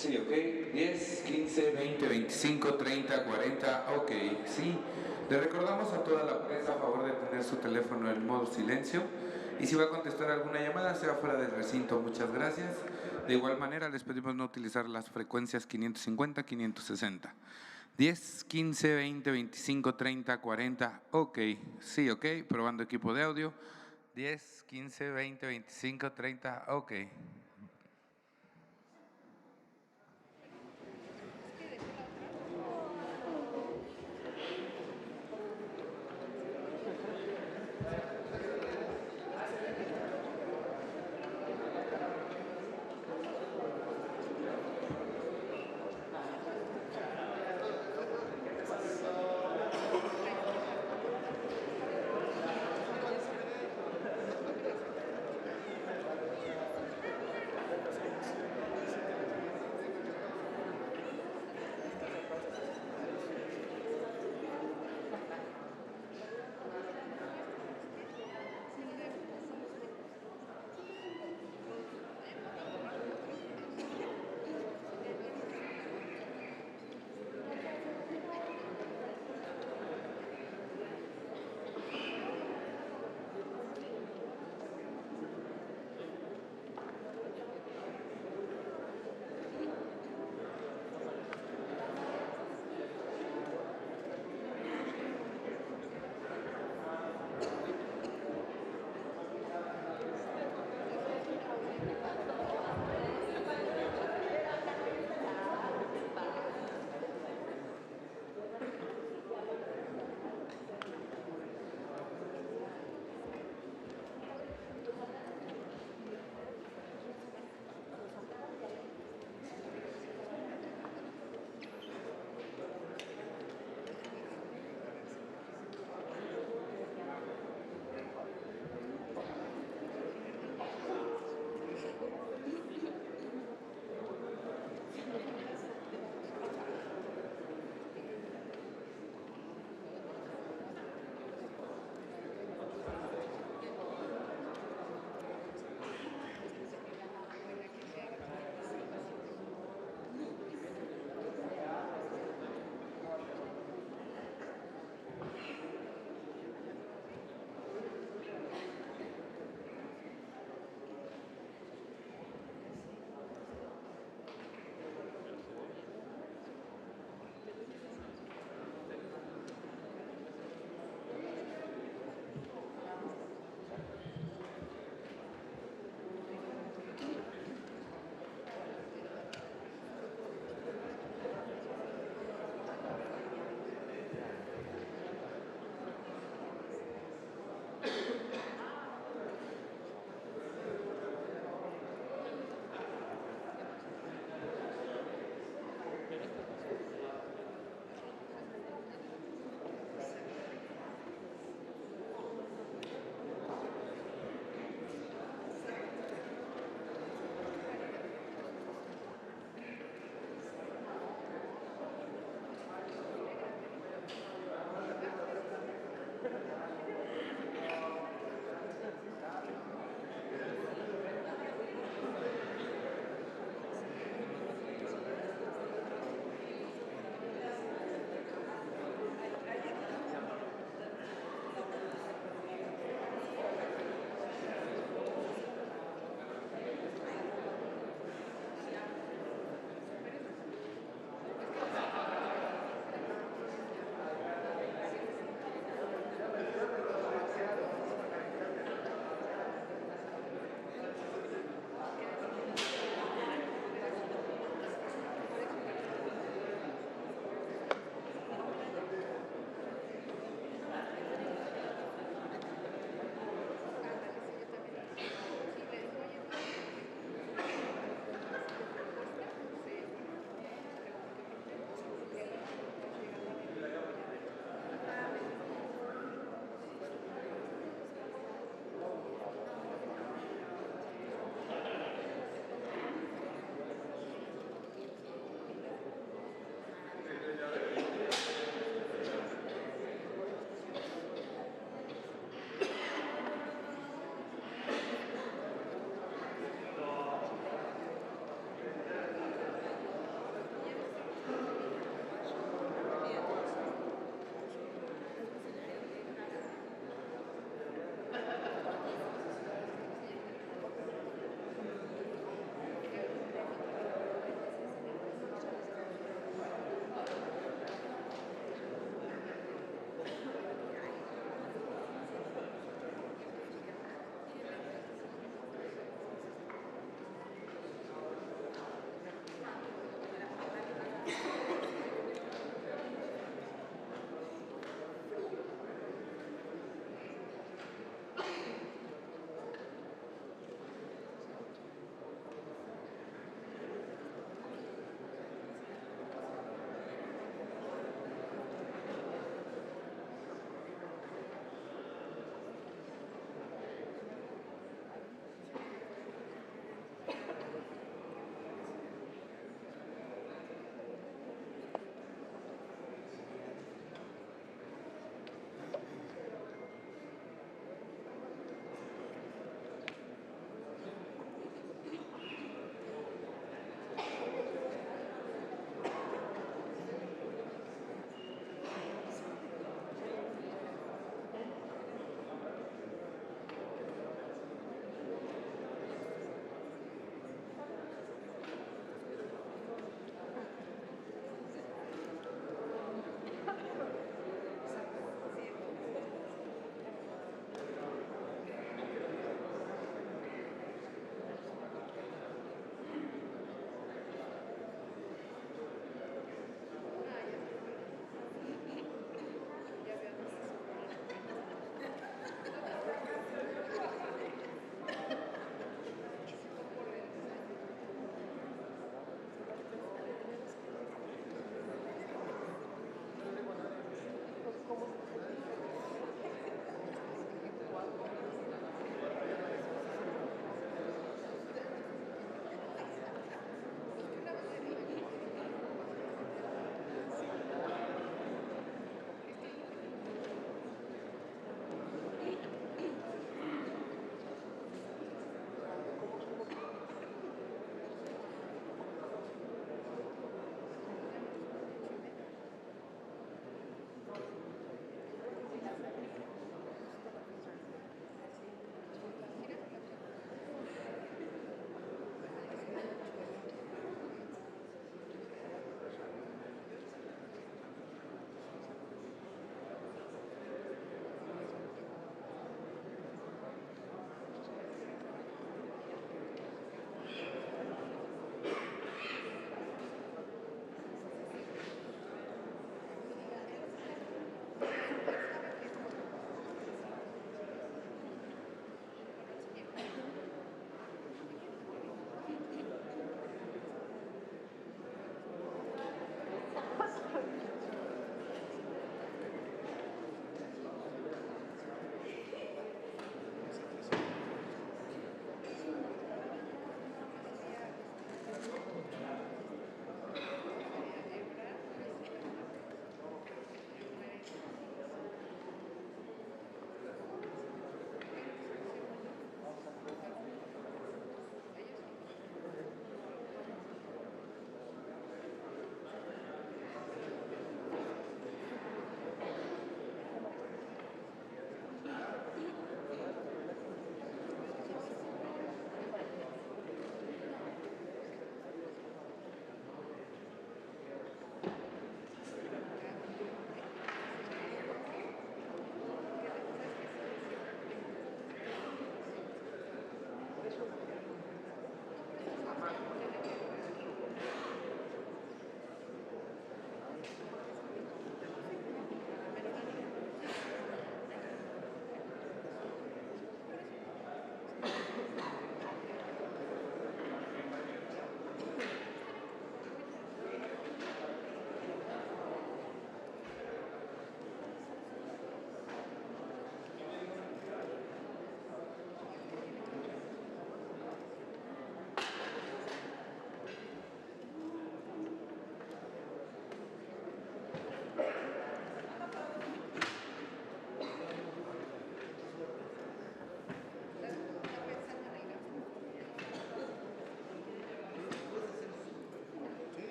Sí, ok. 10, 15, 20, 25, 30, 40, ok, sí. Le recordamos a toda la prensa a favor de tener su teléfono en modo silencio y si va a contestar alguna llamada sea fuera del recinto, muchas gracias. De igual manera les pedimos no utilizar las frecuencias 550, 560. 10, 15, 20, 25, 30, 40, ok, sí, ok, probando equipo de audio. 10, 15, 20, 25, 30, ok.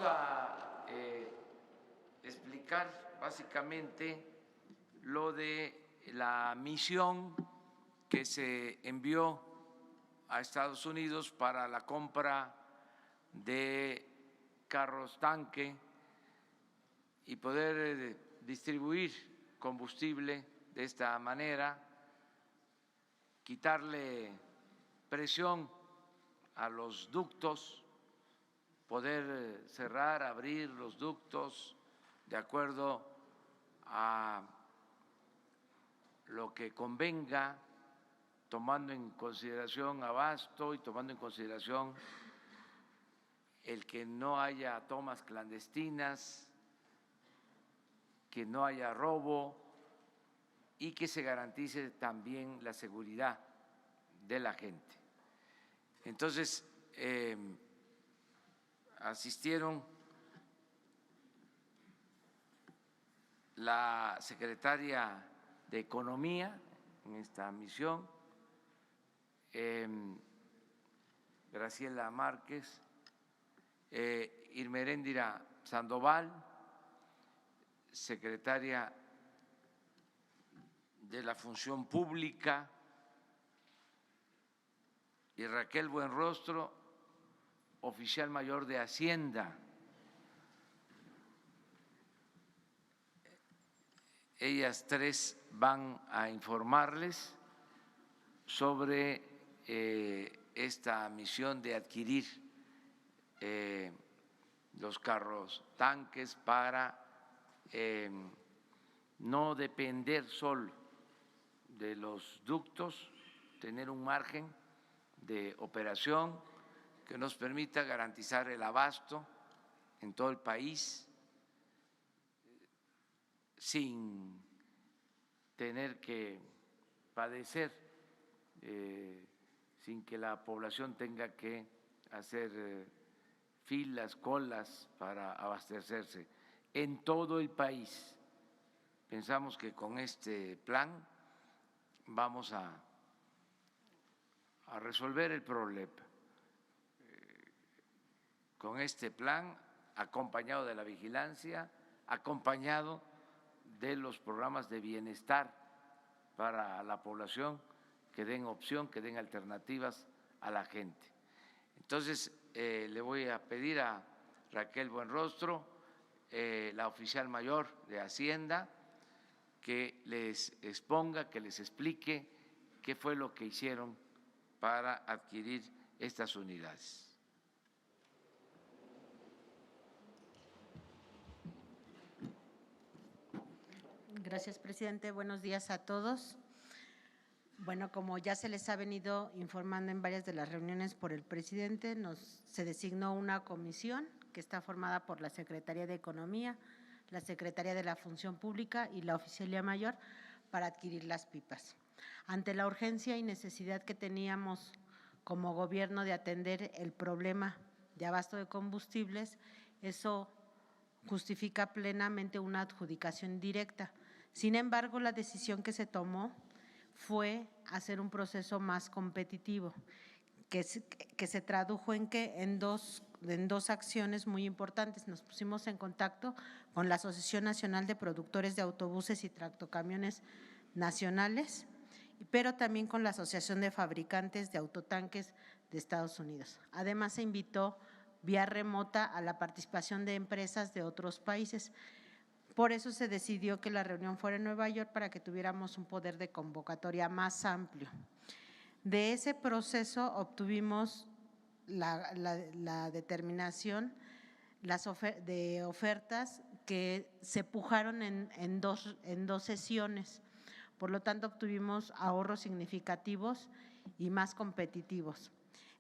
a explicar básicamente lo de la misión que se envió a Estados Unidos para la compra de carros tanque y poder distribuir combustible de esta manera, quitarle presión a los ductos, poder cerrar, abrir los ductos de acuerdo a lo que convenga, tomando en consideración abasto y tomando en consideración el que no haya tomas clandestinas, que no haya robo y que se garantice también la seguridad de la gente. Entonces, asistieron la secretaria de Economía en esta misión, Graciela Márquez, Irmeréndira Sandoval, secretaria de la Función Pública, y Raquel Buenrostro, oficial mayor de Hacienda. Ellas tres van a informarles sobre esta misión de adquirir los carros tanques para no depender solo de los ductos, tener un margen de operación que nos permita garantizar el abasto en todo el país sin tener que padecer, sin que la población tenga que hacer filas, colas para abastecerse en todo el país. Pensamos que con este plan vamos a resolver el problema. Con este plan, acompañado de la vigilancia, acompañado de los programas de bienestar para la población, que den opción, que den alternativas a la gente. Entonces, le voy a pedir a Raquel Buenrostro, la oficial mayor de Hacienda, que les exponga, que les explique qué fue lo que hicieron para adquirir estas unidades. Gracias, presidente. Buenos días a todos. Bueno, como ya se les ha venido informando en varias de las reuniones por el presidente, se designó una comisión que está formada por la Secretaría de Economía, la Secretaría de la Función Pública y la Oficialía Mayor para adquirir las pipas. Ante la urgencia y necesidad que teníamos como gobierno de atender el problema de abasto de combustibles, eso justifica plenamente una adjudicación directa. Sin embargo, la decisión que se tomó fue hacer un proceso más competitivo, que se tradujo en dos acciones muy importantes. Nos pusimos en contacto con la Asociación Nacional de Productores de Autobuses y Tractocamiones Nacionales, pero también con la Asociación de Fabricantes de Autotanques de Estados Unidos. Además, se invitó vía remota a la participación de empresas de otros países. Por eso se decidió que la reunión fuera en Nueva York para que tuviéramos un poder de convocatoria más amplio. De ese proceso obtuvimos la determinación de ofertas que se pujaron en dos sesiones. Por lo tanto, obtuvimos ahorros significativos y más competitivos.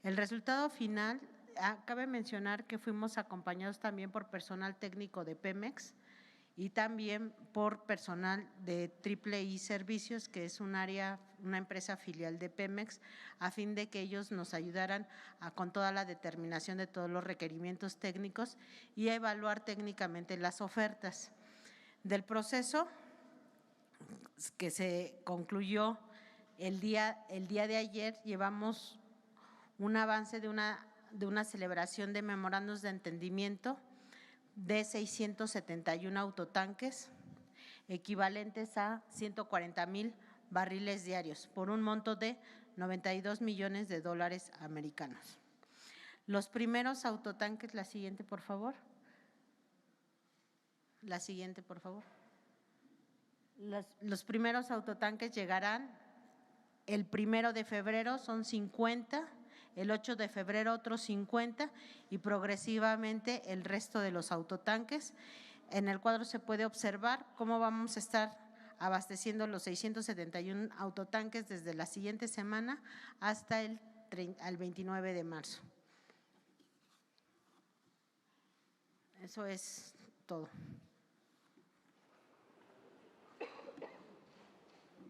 El resultado final, cabe mencionar que fuimos acompañados también por personal técnico de Pemex y también por personal de III Servicios, que es una empresa filial de Pemex, a fin de que ellos nos ayudaran con toda la determinación de todos los requerimientos técnicos y a evaluar técnicamente las ofertas. Del proceso que se concluyó el día de ayer, llevamos un avance de una celebración de memorandos de entendimiento de 671 autotanques, equivalentes a 140,000 barriles diarios, por un monto de 92 millones de dólares americanos. Los primeros autotanques, la siguiente, por favor. La siguiente, por favor. Los primeros autotanques llegarán el 1 de febrero, son 50, el 8 de febrero otros 50 y progresivamente el resto de los autotanques. En el cuadro se puede observar cómo vamos a estar abasteciendo los 671 autotanques desde la siguiente semana hasta el 29 de marzo. Eso es todo.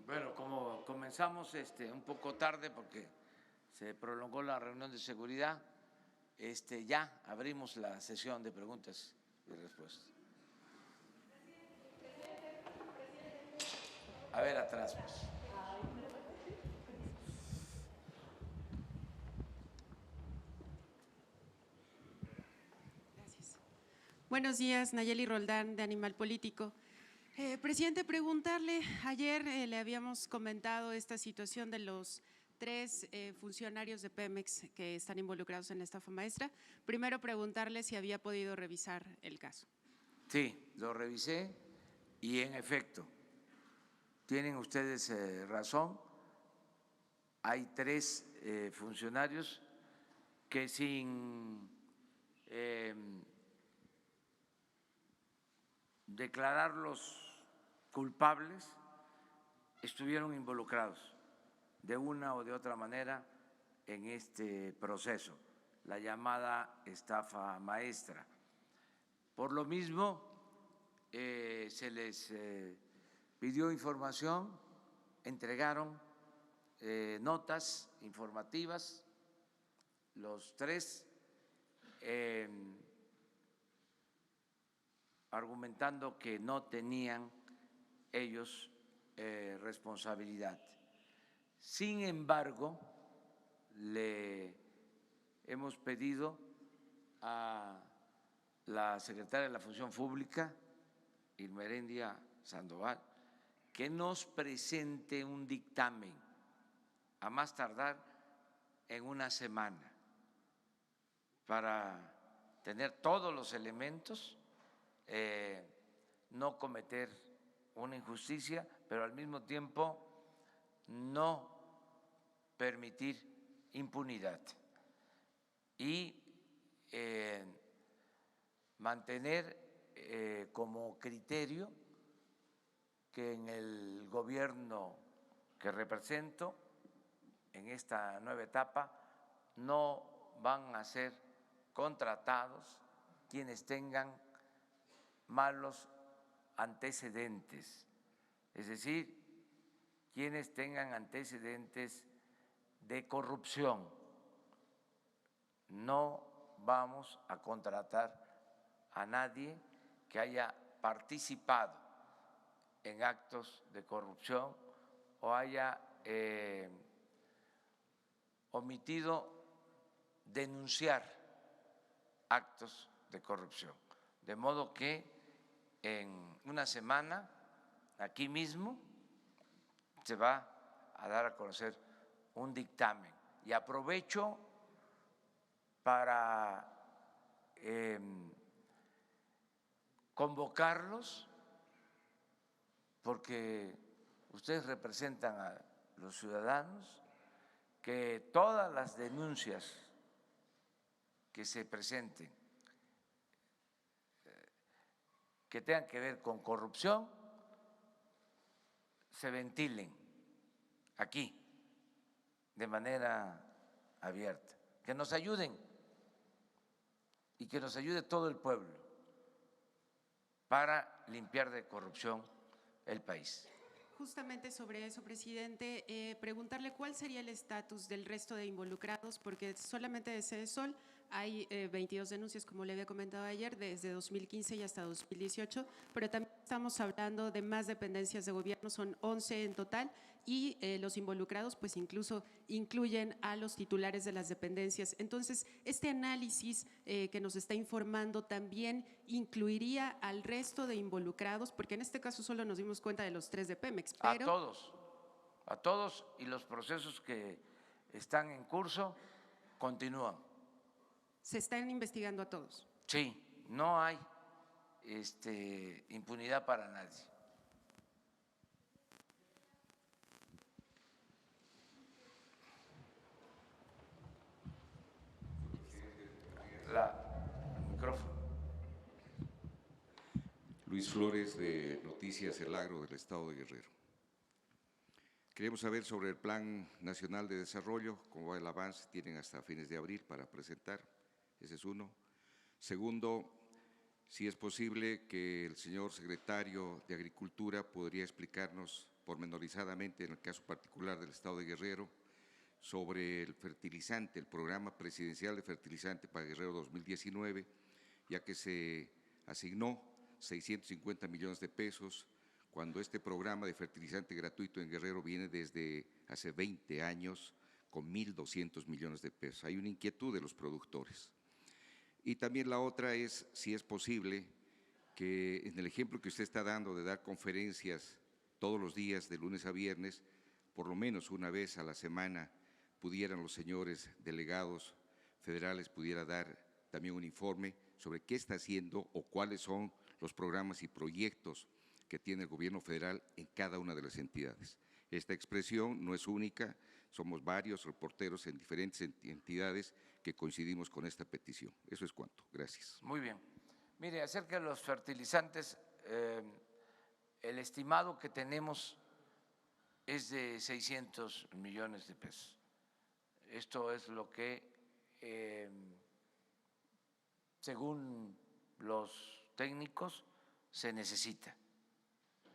Bueno, como comenzamos un poco tarde porque se prolongó la reunión de seguridad, ya abrimos la sesión de preguntas y respuestas. A ver, atrás, pues. Gracias. Buenos días, Nayeli Roldán, de Animal Político. Presidente, preguntarle, ayer le habíamos comentado esta situación de los 3 funcionarios de Pemex que están involucrados en la estafa maestra. Primero, preguntarle si había podido revisar el caso. Sí, lo revisé y en efecto, tienen ustedes razón, hay 3 funcionarios que sin declararlos culpables estuvieron involucrados de una o de otra manera en este proceso, la llamada estafa maestra. Por lo mismo, se les pidió información, entregaron notas informativas, los 3, argumentando que no tenían ellos responsabilidad. Sin embargo, le hemos pedido a la secretaria de la Función Pública, Irma Herendia Sandoval, que nos presente un dictamen a más tardar en una semana para tener todos los elementos, no cometer una injusticia, pero al mismo tiempo no permitir impunidad y mantener como criterio que en el gobierno que represento, en esta nueva etapa, no van a ser contratados quienes tengan malos antecedentes, es decir, quienes tengan antecedentes de corrupción. No vamos a contratar a nadie que haya participado en actos de corrupción o haya omitido denunciar actos de corrupción. De modo que en una semana, aquí mismo, se va a dar a conocer un dictamen. Y aprovecho para convocarlos, porque ustedes representan a los ciudadanos, que todas las denuncias que se presenten que tengan que ver con corrupción se ventilen aquí de manera abierta, que nos ayuden y que nos ayude todo el pueblo para limpiar de corrupción el país. Justamente sobre eso, presidente, preguntarle cuál sería el estatus del resto de involucrados, porque solamente de Sede Sol Hay 22 denuncias, como le había comentado ayer, desde 2015 y hasta 2018, pero también estamos hablando de más dependencias de gobierno, son 11 en total, y los involucrados pues incluso incluyen a los titulares de las dependencias. Entonces, este análisis que nos está informando también incluiría al resto de involucrados, porque en este caso solo nos dimos cuenta de los 3 de Pemex, pero… A todos, y los procesos que están en curso continúan. Se están investigando a todos. Sí, no hay impunidad para nadie. Micrófono. Luis Flores, de Noticias El Agro del Estado de Guerrero. Queremos saber sobre el Plan Nacional de Desarrollo, cómo va el avance, tienen hasta fines de abril para presentar, ese es uno. Segundo, si es posible que el señor secretario de Agricultura podría explicarnos pormenorizadamente, en el caso particular del Estado de Guerrero, sobre el fertilizante, el programa presidencial de fertilizante para Guerrero 2019, ya que se asignó 650 millones de pesos, cuando este programa de fertilizante gratuito en Guerrero viene desde hace 20 años con 1.200 millones de pesos. Hay una inquietud de los productores. Y también la otra es si es posible que en el ejemplo que usted está dando de dar conferencias todos los días de lunes a viernes, por lo menos una vez a la semana pudieran los señores delegados federales pudiera dar también un informe sobre qué está haciendo o cuáles son los programas y proyectos que tiene el gobierno federal en cada una de las entidades. Esta expresión no es única, somos varios reporteros en diferentes entidades que coincidimos con esta petición. Eso es cuanto. Gracias. Muy bien. Mire, acerca de los fertilizantes, el estimado que tenemos es de 600 millones de pesos. Esto es lo que, según los técnicos, se necesita,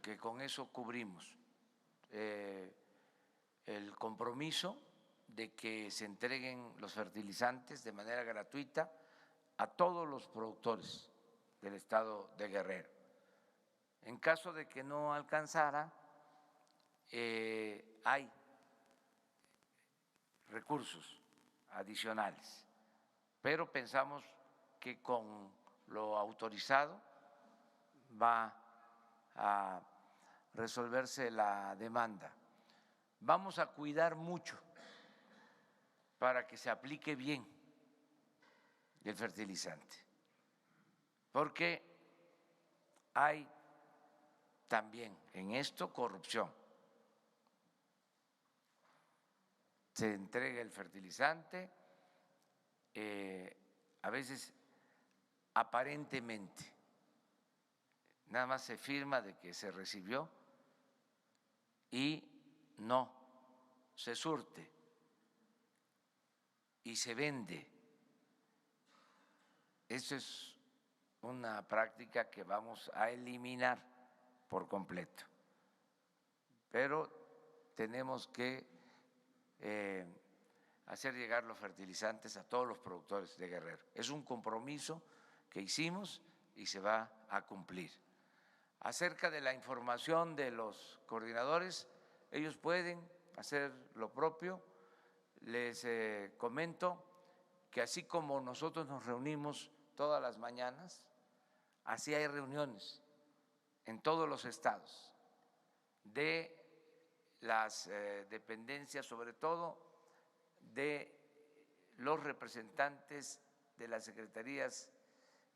que con eso cubrimos el compromiso de que se entreguen los fertilizantes de manera gratuita a todos los productores del estado de Guerrero. En caso de que no alcanzara, hay recursos adicionales, pero pensamos que con lo autorizado va a resolverse la demanda. Vamos a cuidar mucho para que se aplique bien el fertilizante, porque hay también en esto corrupción. Se entrega el fertilizante, a veces aparentemente, nada más se firma de que se recibió y no se surte y se vende. Eso es una práctica que vamos a eliminar por completo, pero tenemos que hacer llegar los fertilizantes a todos los productores de Guerrero. Es un compromiso que hicimos y se va a cumplir. Acerca de la información de los coordinadores, ellos pueden hacer lo propio. Les comento que así como nosotros nos reunimos todas las mañanas, así hay reuniones en todos los estados de las dependencias, sobre todo de los representantes de las secretarías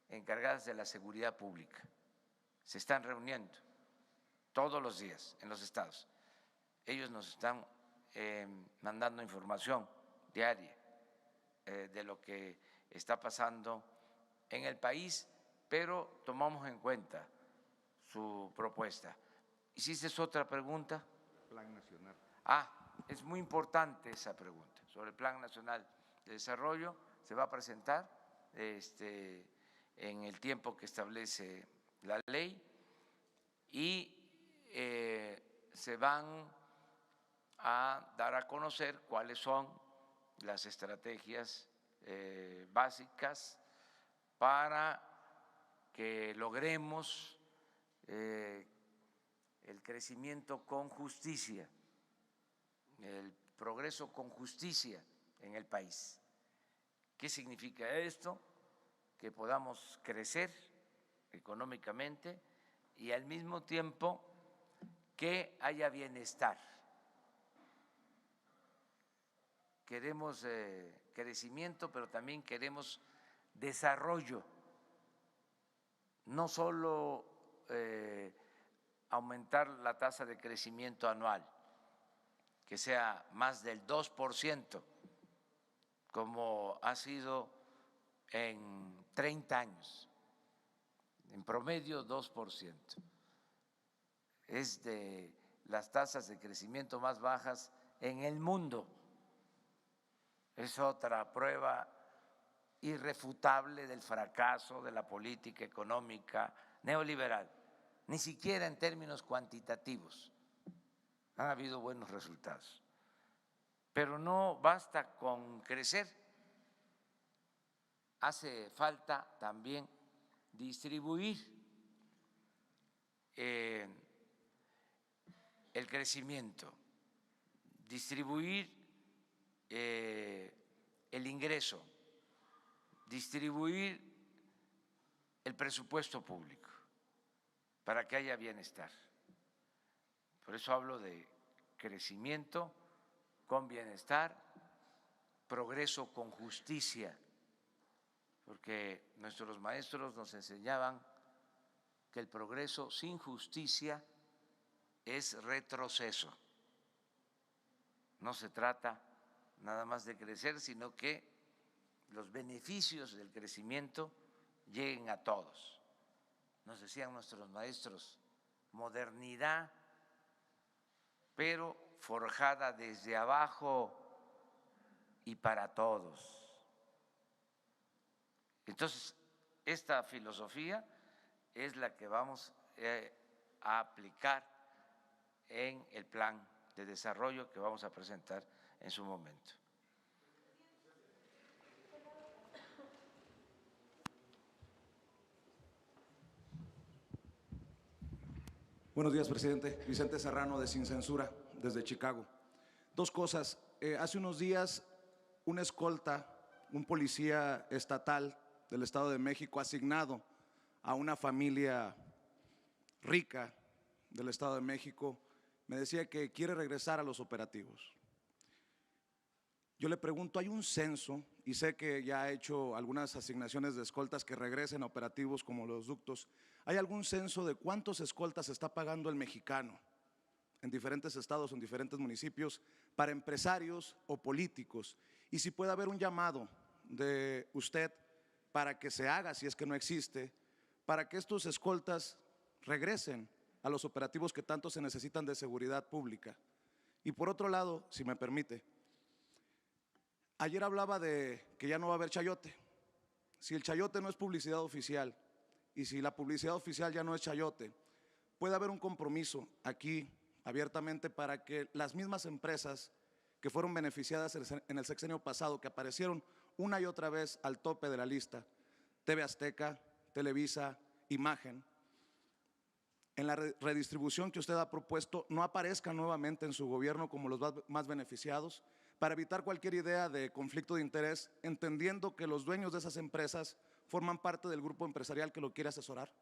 encargadas de la seguridad pública. Se están reuniendo todos los días en los estados. Ellos nos están mandando información diaria de lo que está pasando en el país, pero tomamos en cuenta su propuesta. ¿Hiciste otra pregunta? Plan nacional. Es muy importante esa pregunta sobre el Plan Nacional de Desarrollo. Se va a presentar en el tiempo que establece la ley y se van a dar a conocer cuáles son las estrategias básicas para que logremos el crecimiento con justicia, el progreso con justicia en el país. ¿Qué significa esto? Que podamos crecer económicamente y al mismo tiempo que haya bienestar. Queremos crecimiento, pero también queremos desarrollo, no solo aumentar la tasa de crecimiento anual, que sea más del 2%, como ha sido en 30 años, en promedio 2%. Es de las tasas de crecimiento más bajas en el mundo. Es otra prueba irrefutable del fracaso de la política económica neoliberal. Ni siquiera en términos cuantitativos han habido buenos resultados. Pero no basta con crecer, hace falta también distribuir el crecimiento, distribuir el ingreso, distribuir el presupuesto público para que haya bienestar. Por eso hablo de crecimiento con bienestar, progreso con justicia, porque nuestros maestros nos enseñaban que el progreso sin justicia es retroceso. No se trata nada más de crecer, sino que los beneficios del crecimiento lleguen a todos. Nos decían nuestros maestros, modernidad, pero forjada desde abajo y para todos. Entonces, esta filosofía es la que vamos a aplicar en el plan de desarrollo que vamos a presentar en su momento. Buenos días, presidente. Vicente Serrano, de Sin Censura, desde Chicago. Dos cosas. Hace unos días, una escolta, un policía estatal del Estado de México asignado a una familia rica del Estado de México, me decía que quiere regresar a los operativos. Yo le pregunto, ¿hay un censo? Y sé que ya ha hecho algunas asignaciones de escoltas que regresen a operativos como los ductos. ¿Hay algún censo de cuántos escoltas está pagando el mexicano en diferentes estados, en diferentes municipios, para empresarios o políticos? Y si puede haber un llamado de usted para que se haga, si es que no existe, para que estos escoltas regresen a los operativos que tanto se necesitan de seguridad pública. Y por otro lado, si me permite, ayer hablaba de que ya no va a haber chayote. Si el chayote no es publicidad oficial y si la publicidad oficial ya no es chayote, puede haber un compromiso aquí abiertamente para que las mismas empresas que fueron beneficiadas en el sexenio pasado, que aparecieron una y otra vez al tope de la lista, TV Azteca, Televisa, Imagen, en la redistribución que usted ha propuesto no aparezcan nuevamente en su gobierno como los más beneficiados, para evitar cualquier idea de conflicto de interés, entendiendo que los dueños de esas empresas forman parte del grupo empresarial que lo quiere asesorar.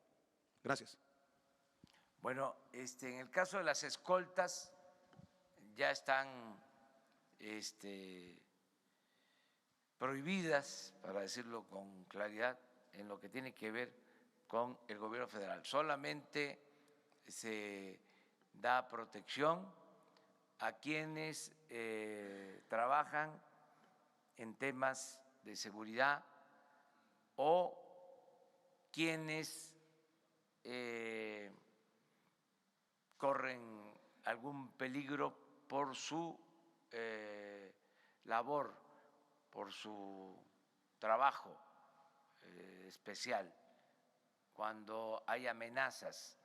Gracias. Bueno, en el caso de las escoltas ya están prohibidas, para decirlo con claridad, en lo que tiene que ver con el gobierno federal. Solamente se da protección a quienes trabajan en temas de seguridad o quienes corren algún peligro por su labor, por su trabajo especial, cuando hay amenazas.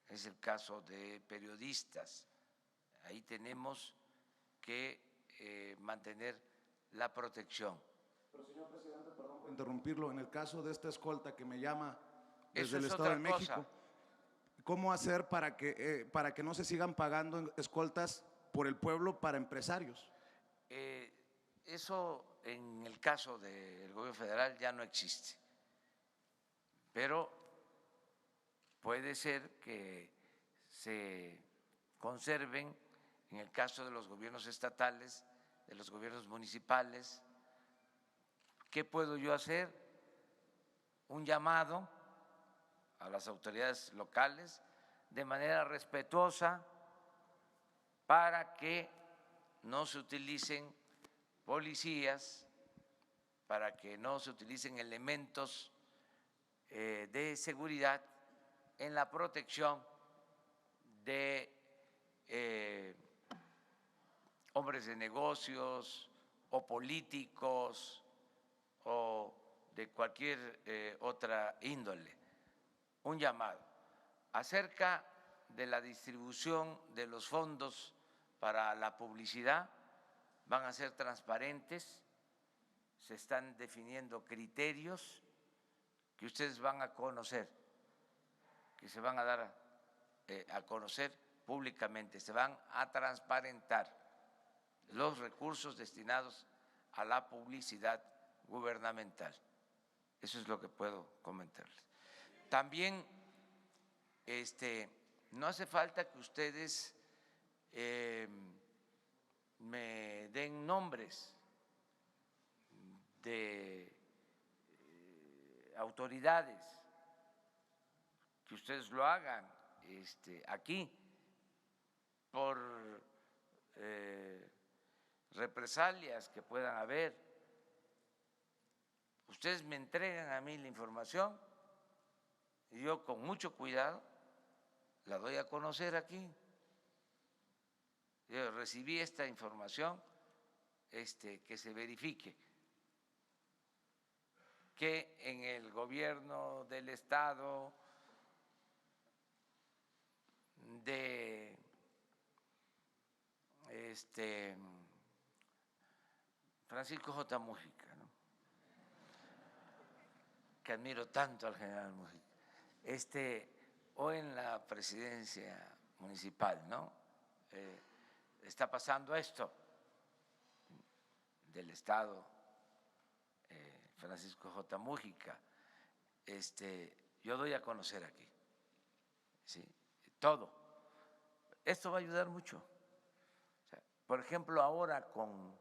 Es el caso de periodistas. Ahí tenemos que mantener la protección. Pero, señor presidente, perdón por interrumpirlo, en el caso de esta escolta que me llama Eso desde el es Estado de otra cosa. México, ¿cómo hacer para que no se sigan pagando escoltas por el pueblo para empresarios? Eso en el caso del gobierno federal ya no existe, pero puede ser que se conserven en el caso de los gobiernos estatales, de los gobiernos municipales. ¿Qué puedo yo hacer? Un llamado a las autoridades locales de manera respetuosa para que no se utilicen policías, para que no se utilicen elementos de seguridad en la protección de hombres de negocios o políticos o de cualquier otra índole. Un llamado acerca de la distribución de los fondos para la publicidad, van a ser transparentes, se están definiendo criterios que ustedes van a conocer, que se van a dar a conocer públicamente, se van a transparentar los recursos destinados a la publicidad gubernamental. Eso es lo que puedo comentarles. También no hace falta que ustedes me den nombres de autoridades, que ustedes lo hagan aquí por represalias que puedan haber. Ustedes me entregan a mí la información y yo con mucho cuidado la doy a conocer aquí. Yo recibí esta información, que se verifique que en el gobierno del Estado de Francisco J. Mújica, ¿no?, que admiro tanto al general Mújica, o en la presidencia municipal, ¿no? Está pasando esto del Estado Francisco J. Mújica, yo doy a conocer aquí, ¿sí?, todo. Esto va a ayudar mucho. O sea, por ejemplo, ahora con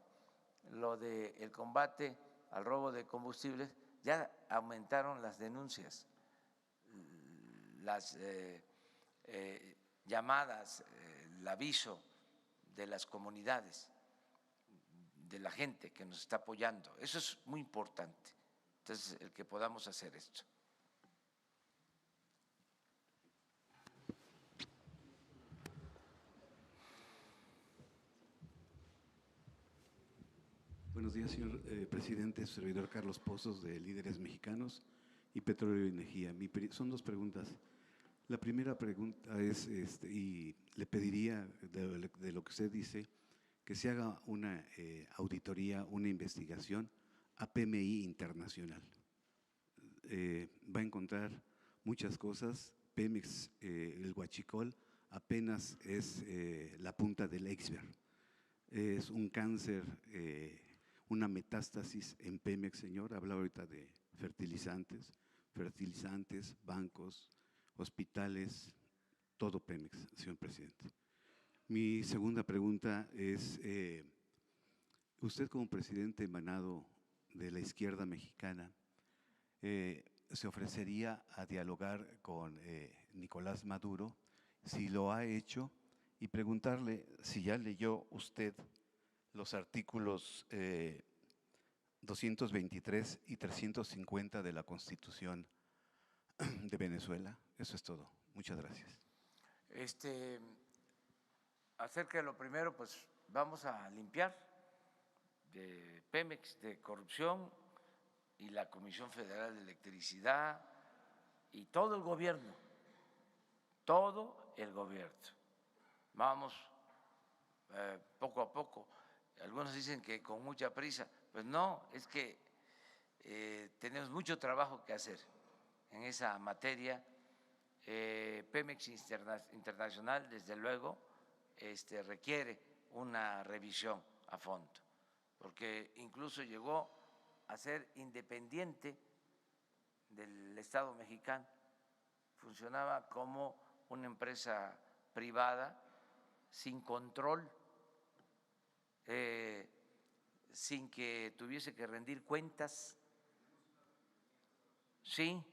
lo del combate al robo de combustibles, ya aumentaron las denuncias, las llamadas, el aviso de las comunidades, de la gente que nos está apoyando. Eso es muy importante. Entonces, el que podamos hacer esto. Buenos días, señor presidente. Su servidor Carlos Pozos, de Líderes Mexicanos y Petróleo y Energía. Son dos preguntas. La primera pregunta es, y le pediría de lo que usted dice, que se haga una auditoría, una investigación a PMI Internacional. Va a encontrar muchas cosas. Pemex, el huachicol, apenas es la punta del iceberg. Es un cáncer, una metástasis en Pemex, señor. Habla ahorita de fertilizantes, bancos, hospitales, todo Pemex, señor presidente. Mi segunda pregunta es, usted como presidente emanado de la izquierda mexicana, ¿se ofrecería a dialogar con Nicolás Maduro? Si lo ha hecho, y preguntarle si ya leyó usted los artículos 223 y 350 de la Constitución de Venezuela. Eso es todo. Muchas gracias. Acerca de lo primero, pues vamos a limpiar de Pemex de corrupción, y la Comisión Federal de Electricidad y todo el gobierno, Vamos poco a poco. Algunos dicen que con mucha prisa. Pues no, es que tenemos mucho trabajo que hacer en esa materia. Pemex Internacional, desde luego, requiere una revisión a fondo, porque incluso llegó a ser independiente del Estado mexicano, funcionaba como una empresa privada sin control, sin que tuviese que rendir cuentas. Sí,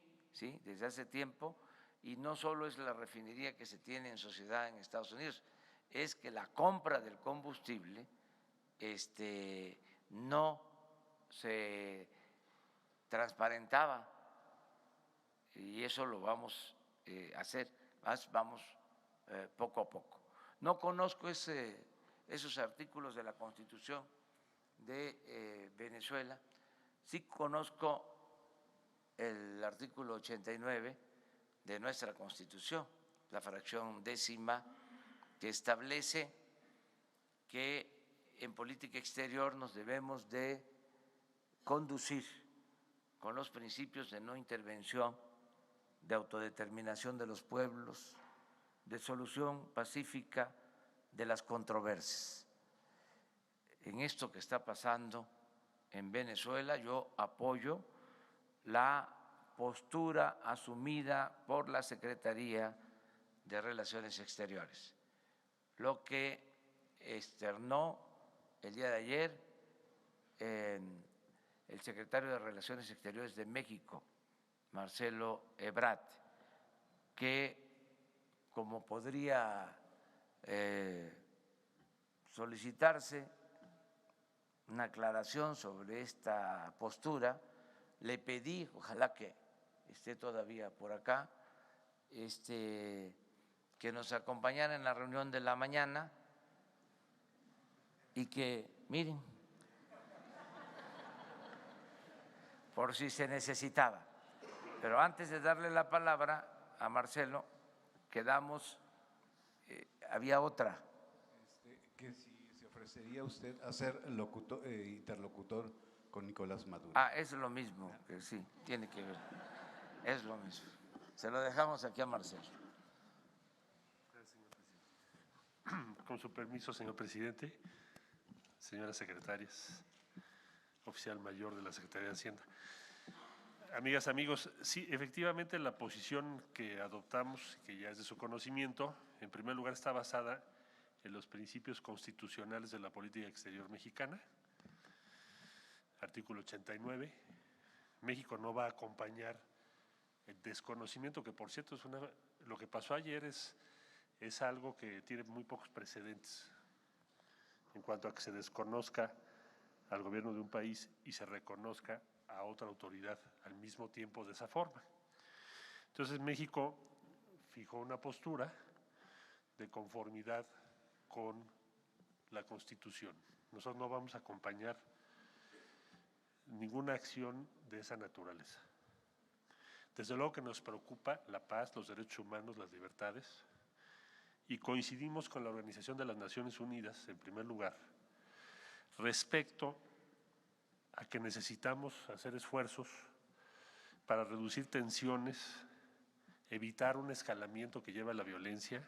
desde hace tiempo, y no solo es la refinería que se tiene en sociedad en Estados Unidos, es que la compra del combustible no se transparentaba, y eso lo vamos a hacer, vamos poco a poco. No conozco esos artículos de la Constitución de Venezuela, sí conozco el artículo 89 de nuestra Constitución, la fracción 10ª, que establece que en política exterior nos debemos de conducir con los principios de no intervención, de autodeterminación de los pueblos, de solución pacífica de las controversias. En esto que está pasando en Venezuela, yo apoyo la postura asumida por la Secretaría de Relaciones Exteriores. Lo que externó el día de ayer el secretario de Relaciones Exteriores de México, Marcelo Ebrard, que como podría solicitarse una aclaración sobre esta postura, le pedí, ojalá que esté todavía por acá, que nos acompañara en la reunión de la mañana y que, miren, por si se necesitaba. Pero antes de darle la palabra a Marcelo, quedamos, había otra. Que si se ofrecería usted a ser interlocutor con Nicolás Maduro. Es lo mismo, que sí, tiene que ver, es lo mismo. Se lo dejamos aquí a Marcelo. Gracias, señor presidente. Con su permiso, señor presidente, señoras secretarias, oficial mayor de la Secretaría de Hacienda. Amigas, amigos, sí, efectivamente la posición que adoptamos, que ya es de su conocimiento, en primer lugar está basada en los principios constitucionales de la política exterior mexicana. Artículo 89, México no va a acompañar el desconocimiento, que por cierto lo que pasó ayer es algo que tiene muy pocos precedentes en cuanto a que se desconozca al gobierno de un país y se reconozca a otra autoridad al mismo tiempo de esa forma. Entonces México fijó una postura de conformidad con la Constitución. Nosotros no vamos a acompañar ninguna acción de esa naturaleza. Desde luego que nos preocupa la paz, los derechos humanos, las libertades, y coincidimos con la Organización de las Naciones Unidas, en primer lugar, respecto a que necesitamos hacer esfuerzos para reducir tensiones, evitar un escalamiento que lleva a la violencia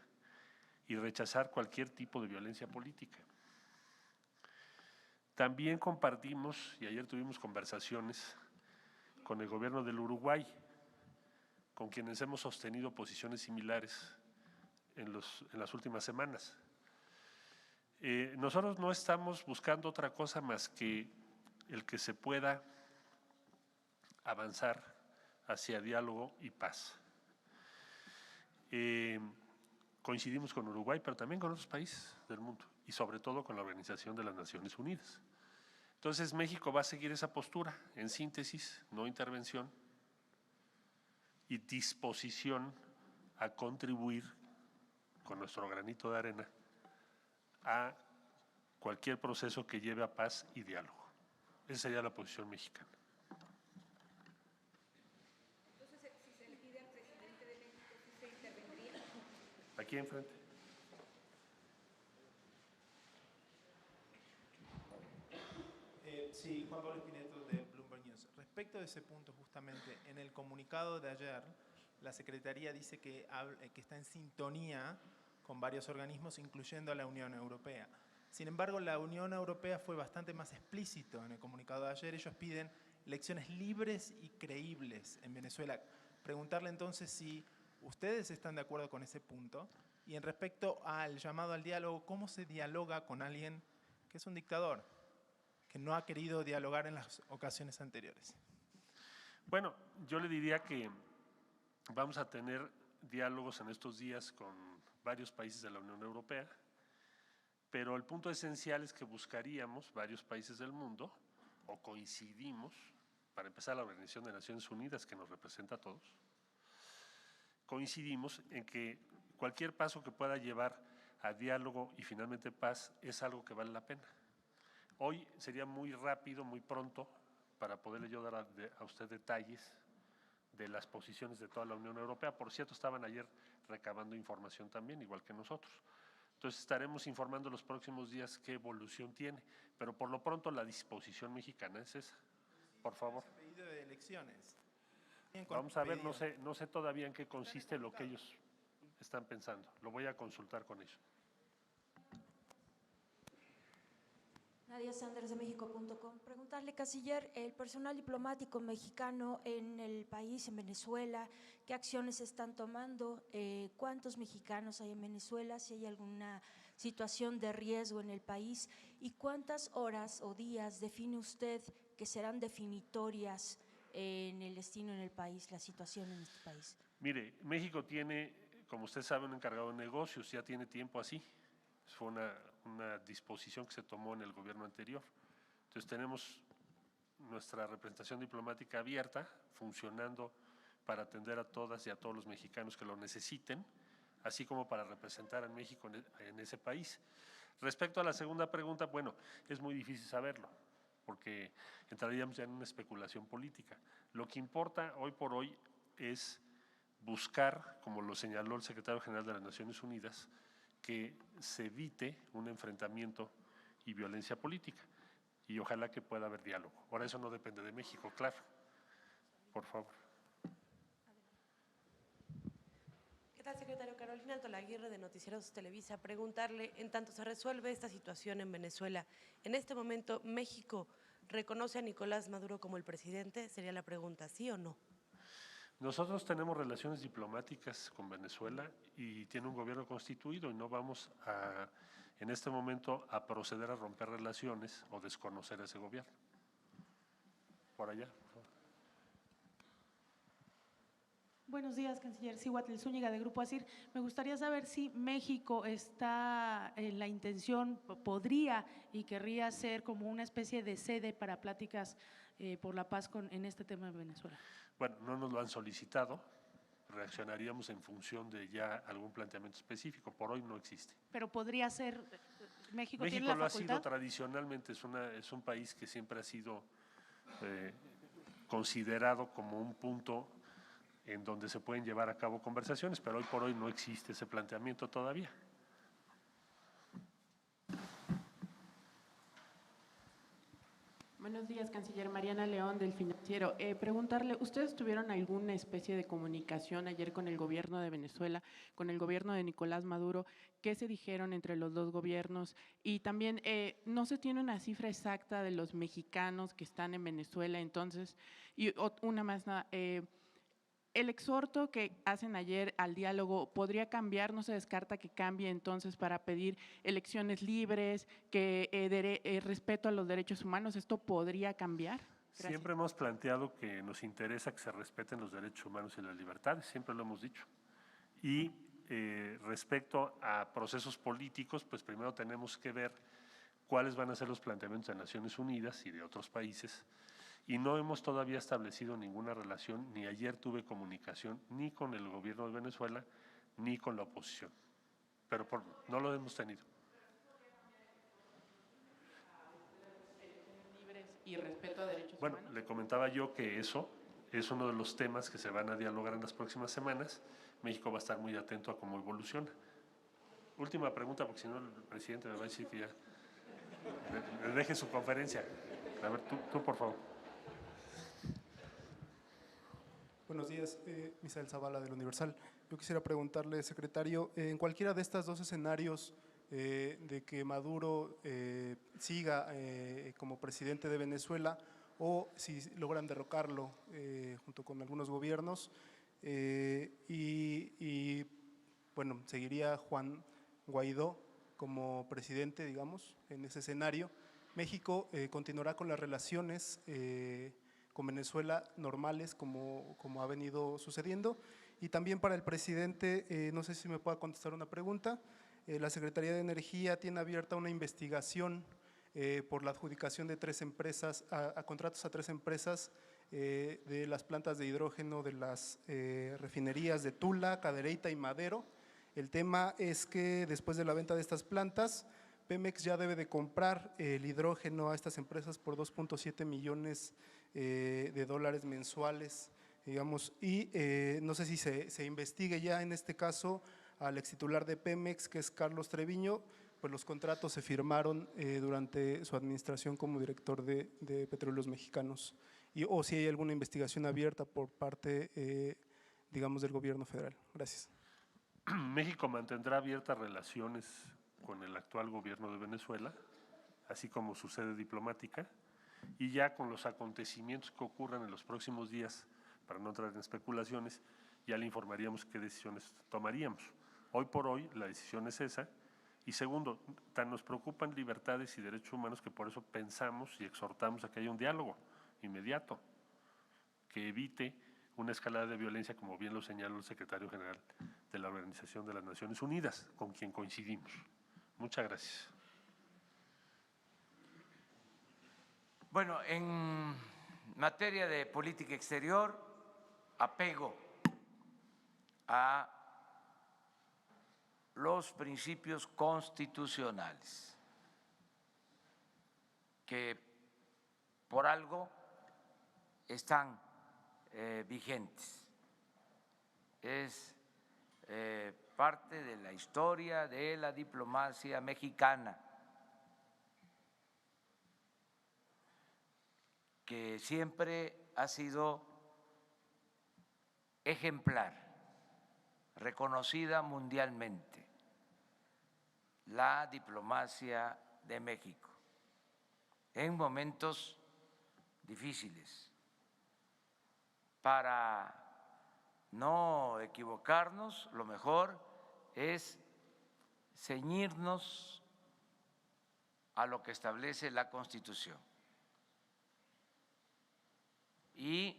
y rechazar cualquier tipo de violencia política. También compartimos, y ayer tuvimos conversaciones con el gobierno del Uruguay, con quienes hemos sostenido posiciones similares en las últimas semanas. Nosotros no estamos buscando otra cosa más que el que se pueda avanzar hacia diálogo y paz. Coincidimos con Uruguay, pero también con otros países del mundo y sobre todo con la Organización de las Naciones Unidas. Entonces México va a seguir esa postura, en síntesis, no intervención y disposición a contribuir con nuestro granito de arena a cualquier proceso que lleve a paz y diálogo. Esa sería la posición mexicana. Entonces, si se le pide al presidente de México, ¿sí se intervendría? Aquí enfrente. Sí, Juan Pablo Espineto de Bloomberg News. Respecto de ese punto justamente, en el comunicado de ayer, la Secretaría dice que está en sintonía con varios organismos, incluyendo a la Unión Europea. Sin embargo, la Unión Europea fue bastante más explícito en el comunicado de ayer. Ellos piden elecciones libres y creíbles en Venezuela. Preguntarle entonces si ustedes están de acuerdo con ese punto. Y en respecto al llamado al diálogo, ¿cómo se dialoga con alguien que es un dictador, que no ha querido dialogar en las ocasiones anteriores? Bueno, yo le diría que vamos a tener diálogos en estos días con varios países de la Unión Europea, pero el punto esencial es que buscaríamos varios países del mundo, o coincidimos, para empezar la Organización de Naciones Unidas, que nos representa a todos, coincidimos en que cualquier paso que pueda llevar a diálogo y finalmente paz es algo que vale la pena. Hoy sería muy rápido, muy pronto, para poderle yo dar a usted detalles de las posiciones de toda la Unión Europea. Por cierto, estaban ayer recabando información también, igual que nosotros. Entonces estaremos informando los próximos días qué evolución tiene, pero por lo pronto la disposición mexicana es esa. Por favor. Pedido de elecciones. Vamos a ver, no sé todavía en qué consiste lo que ellos están pensando. Lo voy a consultar con ellos. Nadia Sanders de México.com. Preguntarle, canciller, el personal diplomático mexicano en el país, en Venezuela, ¿qué acciones están tomando? ¿Cuántos mexicanos hay en Venezuela? Si hay alguna situación de riesgo en el país. ¿Y cuántas horas o días define usted que serán definitorias en el destino en el país, la situación en este país? Mire, México tiene, como usted sabe, un encargado de negocios, ya tiene tiempo así. Fue una disposición que se tomó en el gobierno anterior. Entonces tenemos nuestra representación diplomática abierta, funcionando para atender a todas y a todos los mexicanos que lo necesiten, así como para representar a México en ese país. Respecto a la segunda pregunta, bueno, es muy difícil saberlo, porque entraríamos ya en una especulación política. Lo que importa hoy por hoy es buscar, como lo señaló el secretario general de las Naciones Unidas, que se evite un enfrentamiento y violencia política. Y ojalá que pueda haber diálogo. Ahora eso no depende de México, claro. Por favor. ¿Qué tal, secretario? Carolina Altolaguirre, de Noticieros Televisa. Preguntarle, en tanto se resuelve esta situación en Venezuela, ¿en este momento México reconoce a Nicolás Maduro como el presidente? Sería la pregunta, ¿sí o no? Nosotros tenemos relaciones diplomáticas con Venezuela y tiene un gobierno constituido y no vamos en este momento a proceder a romper relaciones o desconocer a ese gobierno. Por allá, por favor. Buenos días, canciller. Cihuatl Zúñiga, de Grupo ASIR. Me gustaría saber si México está en la intención, podría y querría ser como una especie de sede para pláticas por la paz en este tema de Venezuela. Bueno, no nos lo han solicitado, reaccionaríamos en función de ya algún planteamiento específico, por hoy no existe. Pero podría ser, México tiene México la lo ha facultad. sido tradicionalmente, es un país que siempre ha sido considerado como un punto en donde se pueden llevar a cabo conversaciones, pero hoy por hoy no existe ese planteamiento todavía. Buenos días, canciller. Mariana León, del Financiero. Preguntarle, ¿ustedes tuvieron alguna especie de comunicación ayer con el gobierno de Venezuela, con el gobierno de Nicolás Maduro? ¿Qué se dijeron entre los dos gobiernos? Y también, no se tiene una cifra exacta de los mexicanos que están en Venezuela, entonces, y una más nada, el exhorto que hacen ayer al diálogo, ¿podría cambiar? ¿No se descarta que cambie entonces para pedir elecciones libres, que respeto a los derechos humanos? ¿Esto podría cambiar? Gracias. Siempre hemos planteado que nos interesa que se respeten los derechos humanos y las libertades, siempre lo hemos dicho. Y respecto a procesos políticos, pues primero tenemos que ver cuáles van a ser los planteamientos de Naciones Unidas y de otros países. Y no hemos todavía establecido ninguna relación, ni ayer tuve comunicación ni con el gobierno de Venezuela, ni con la oposición. Pero no lo hemos tenido. Y respeto a derechos humanos. Bueno, le comentaba yo que eso es uno de los temas que se van a dialogar en las próximas semanas. México va a estar muy atento a cómo evoluciona. Última pregunta, porque si no el presidente me va a decir que ya le deje su conferencia. A ver, tú por favor. Buenos días, Misael Zavala del Universal. Yo quisiera preguntarle, secretario, en cualquiera de estos dos escenarios de que Maduro siga como presidente de Venezuela o si logran derrocarlo junto con algunos gobiernos bueno, seguiría Juan Guaidó como presidente, digamos, en ese escenario, México continuará con las relaciones con Venezuela normales como ha venido sucediendo. Y también para el presidente, no sé si me pueda contestar una pregunta, la Secretaría de Energía tiene abierta una investigación por la adjudicación de 3 empresas, a contratos a 3 empresas de las plantas de hidrógeno de las refinerías de Tula, Cadereyta y Madero. El tema es que después de la venta de estas plantas, Pemex ya debe de comprar el hidrógeno a estas empresas por 2.7 millones de dólares mensuales, digamos, y no sé si se investigue ya en este caso al extitular de Pemex, que es Carlos Treviño, pues los contratos se firmaron durante su administración como director de Petróleos Mexicanos, o si hay alguna investigación abierta por parte, digamos, del gobierno federal. Gracias. México mantendrá abiertas relaciones con el actual gobierno de Venezuela, así como su sede diplomática, y ya con los acontecimientos que ocurran en los próximos días, para no entrar en especulaciones, ya le informaríamos qué decisiones tomaríamos. Hoy por hoy la decisión es esa, y segundo, tan nos preocupan libertades y derechos humanos que por eso pensamos y exhortamos a que haya un diálogo inmediato, que evite una escalada de violencia, como bien lo señaló el secretario general de la Organización de las Naciones Unidas, con quien coincidimos. Muchas gracias. Bueno, en materia de política exterior, apego a los principios constitucionales, que por algo están vigentes. Es parte de la historia de la diplomacia mexicana, que siempre ha sido ejemplar, reconocida mundialmente, la diplomacia de México en momentos difíciles. Para no equivocarnos, lo mejor es ceñirnos a lo que establece la Constitución y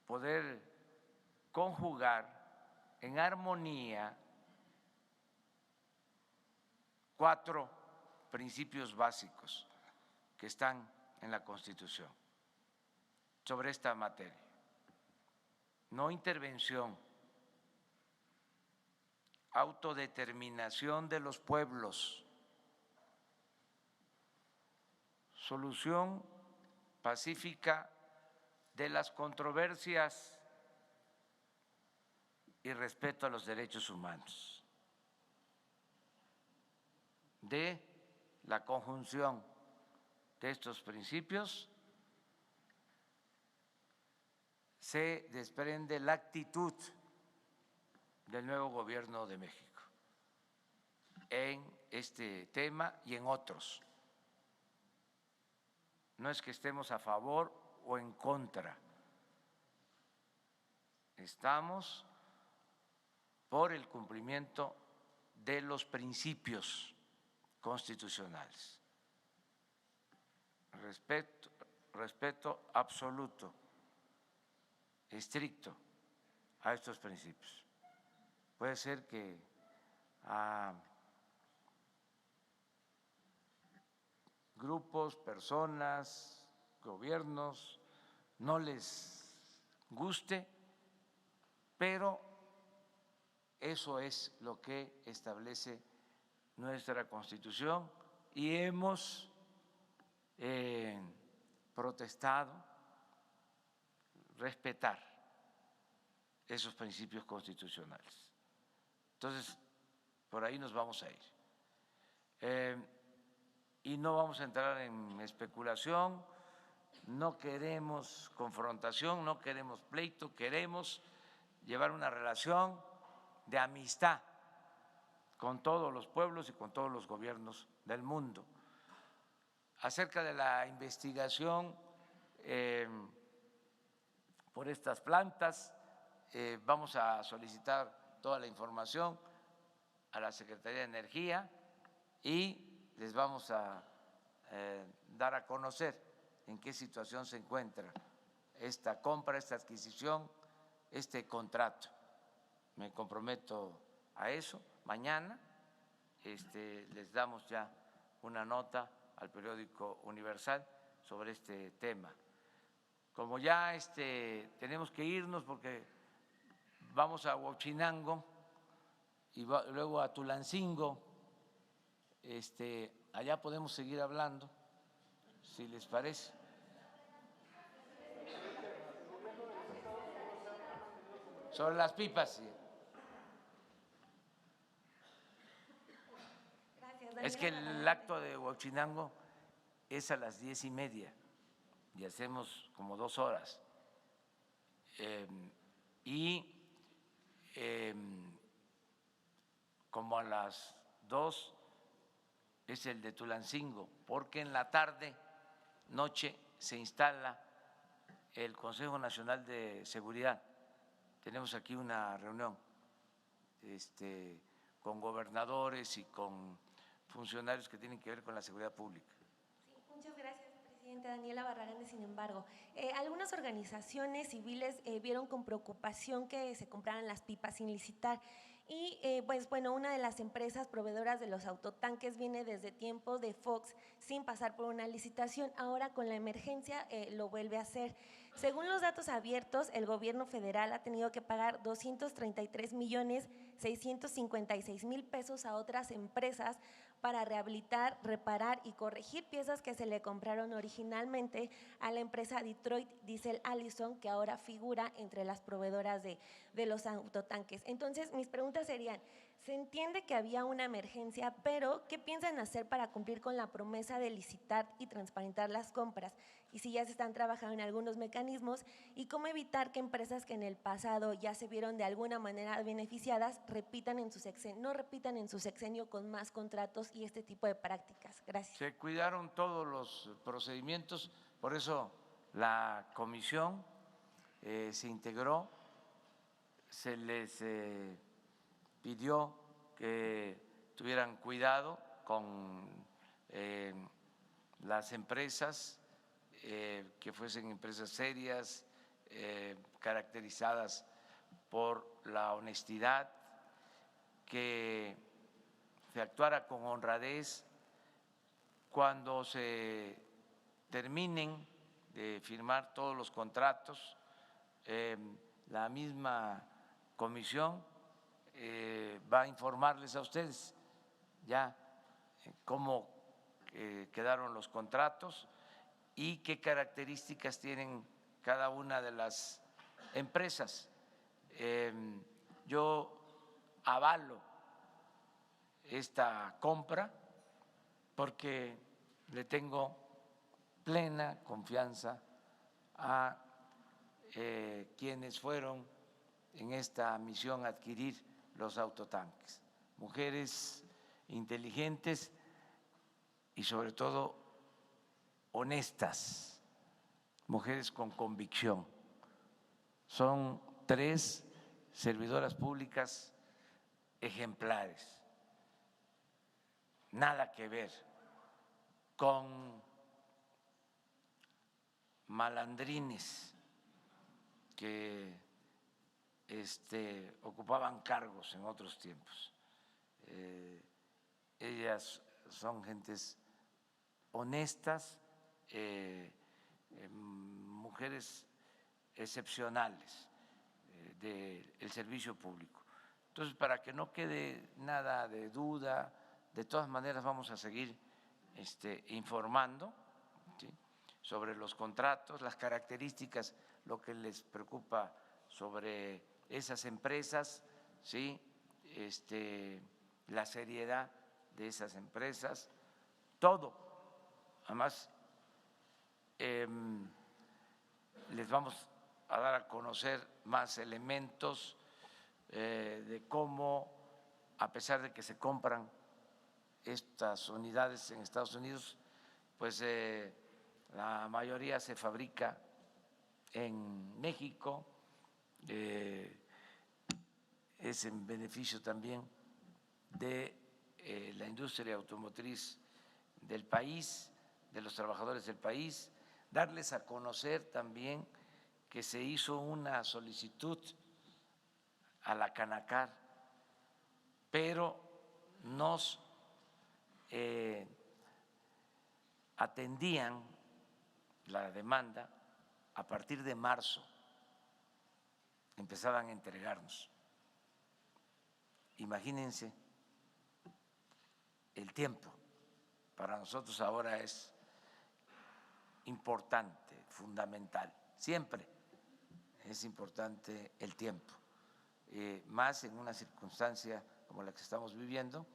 poder conjugar en armonía 4 principios básicos que están en la Constitución sobre esta materia. No intervención, autodeterminación de los pueblos, solución pacífica de las controversias y respeto a los derechos humanos. De la conjunción de estos principios se desprende la actitud del nuevo gobierno de México en este tema y en otros. No es que estemos a favor o en contra, estamos por el cumplimiento de los principios constitucionales, respeto absoluto, estricto a estos principios. Puede ser que a grupos, personas, gobiernos no les guste, pero eso es lo que establece nuestra Constitución y hemos protestado respetar esos principios constitucionales. Entonces, por ahí nos vamos a ir. Y no vamos a entrar en especulación no queremos confrontación, no queremos pleito, queremos llevar una relación de amistad con todos los pueblos y con todos los gobiernos del mundo. Acerca de la investigación por estas plantas, vamos a solicitar toda la información a la Secretaría de Energía y les vamos a dar a conocer en qué situación se encuentra esta compra, esta adquisición, este contrato. Me comprometo a eso. Mañana les damos ya una nota al periódico Universal sobre este tema. Como ya tenemos que irnos porque vamos a Huachinango y luego a Tulancingo, allá podemos seguir hablando, si les parece. Sobre las pipas, sí. Es que el acto de Huachinango es a las 10:30 y hacemos como 2 horas. Como a las 2 es el de Tulancingo, porque en la tarde, noche, se instala el Consejo Nacional de Seguridad. Tenemos aquí una reunión con gobernadores y con funcionarios que tienen que ver con la seguridad pública. Sí, muchas gracias, presidente. Daniela Barragán. Sin embargo, algunas organizaciones civiles vieron con preocupación que se compraran las pipas sin licitar. Y pues bueno, una de las empresas proveedoras de los autotanques viene desde tiempos de Fox sin pasar por una licitación. Ahora con la emergencia lo vuelve a hacer. Según los datos abiertos, el gobierno federal ha tenido que pagar 233.656.000 pesos a otras empresas para rehabilitar, reparar y corregir piezas que se le compraron originalmente a la empresa Detroit Diesel Allison, que ahora figura entre las proveedoras de los autotanques. Entonces, mis preguntas serían, se entiende que había una emergencia, pero ¿qué piensan hacer para cumplir con la promesa de licitar y transparentar las compras? Y si ya se están trabajando en algunos mecanismos, ¿y cómo evitar que empresas que en el pasado ya se vieron de alguna manera beneficiadas no repitan en su sexenio con más contratos y este tipo de prácticas? Gracias. Se cuidaron todos los procedimientos, por eso la comisión se integró, se les pidió que tuvieran cuidado con las empresas, que fuesen empresas serias, caracterizadas por la honestidad, que se actuara con honradez. Cuando se terminen de firmar todos los contratos, la misma comisión va a informarles a ustedes ya cómo quedaron los contratos y qué características tienen cada una de las empresas. Yo avalo esta compra porque le tengo plena confianza a quienes fueron en esta misión a adquirir los autotanques, mujeres inteligentes y sobre todo honestas, mujeres con convicción. Son 3 servidoras públicas ejemplares, nada que ver con malandrines que ocupaban cargos en otros tiempos. Ellas son gentes honestas, mujeres excepcionales del servicio público. Entonces, para que no quede nada de duda, de todas maneras vamos a seguir informando, ¿sí?, sobre los contratos, las características, lo que les preocupa sobre esas empresas, ¿sí?, la seriedad de esas empresas, todo. Además, les vamos a dar a conocer más elementos de cómo, a pesar de que se compran estas unidades en Estados Unidos, pues la mayoría se fabrica en México, es en beneficio también de la industria automotriz del país, de los trabajadores del país, darles a conocer también que se hizo una solicitud a la Canacar, pero nos atendían la demanda a partir de marzo, empezaban a entregarnos. Imagínense el tiempo. Para nosotros ahora es importante, fundamental. Siempre es importante el tiempo, más en una circunstancia como la que estamos viviendo.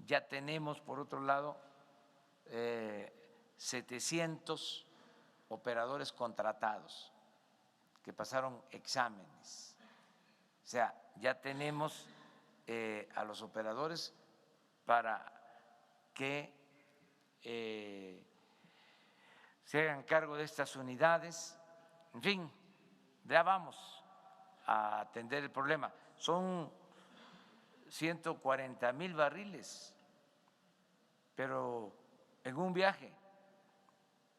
Ya tenemos, por otro lado, 700 operadores contratados que pasaron exámenes. O sea, ya tenemos a los operadores para que se hagan cargo de estas unidades. En fin, ya vamos a atender el problema. Son 140,000 barriles, pero en un viaje,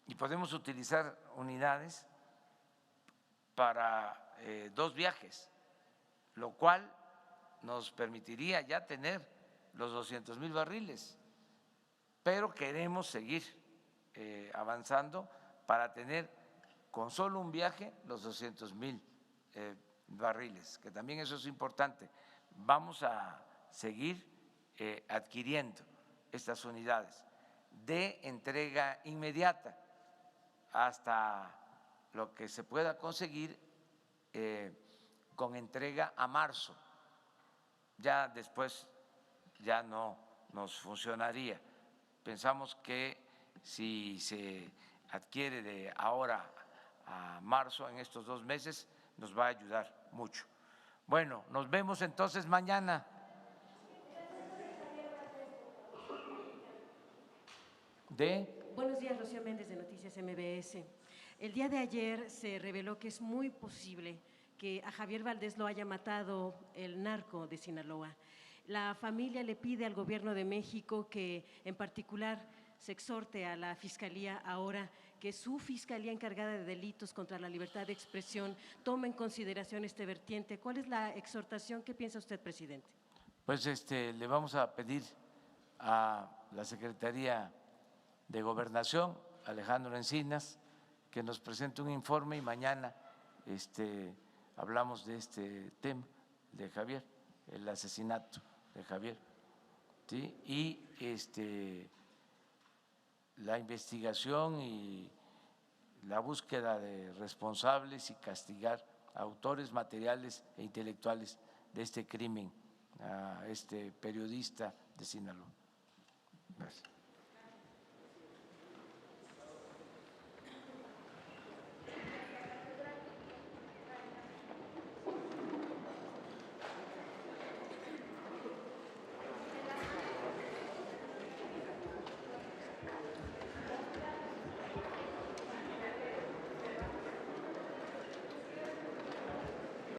y podemos utilizar unidades para 2 viajes, lo cual nos permitiría ya tener los 200,000 barriles, pero queremos seguir avanzando para tener con solo un viaje los 200,000 barriles, que también eso es importante. Vamos a seguir adquiriendo estas unidades de entrega inmediata hasta lo que se pueda conseguir con entrega a marzo. Ya después ya no nos funcionaría. Pensamos que si se adquiere de ahora a marzo, en estos 2 meses, nos va a ayudar mucho. Bueno, nos vemos entonces mañana. Buenos días, Rocío Méndez de Noticias MBS. El día de ayer se reveló que es muy posible que a Javier Valdés lo haya matado el narco de Sinaloa. La familia le pide al Gobierno de México que en particular se exhorte a la Fiscalía ahora que su Fiscalía encargada de delitos contra la libertad de expresión tome en consideración este vertiente. ¿Cuál es la exhortación? ¿Qué piensa usted, presidente? Pues le vamos a pedir a la Secretaría de Gobernación, Alejandro Encinas, que nos presente un informe y mañana hablamos de este tema de Javier, el asesinato de Javier, ¿sí? Y la investigación y la búsqueda de responsables y castigar a autores materiales e intelectuales de este crimen, a este periodista de Sinaloa. Gracias.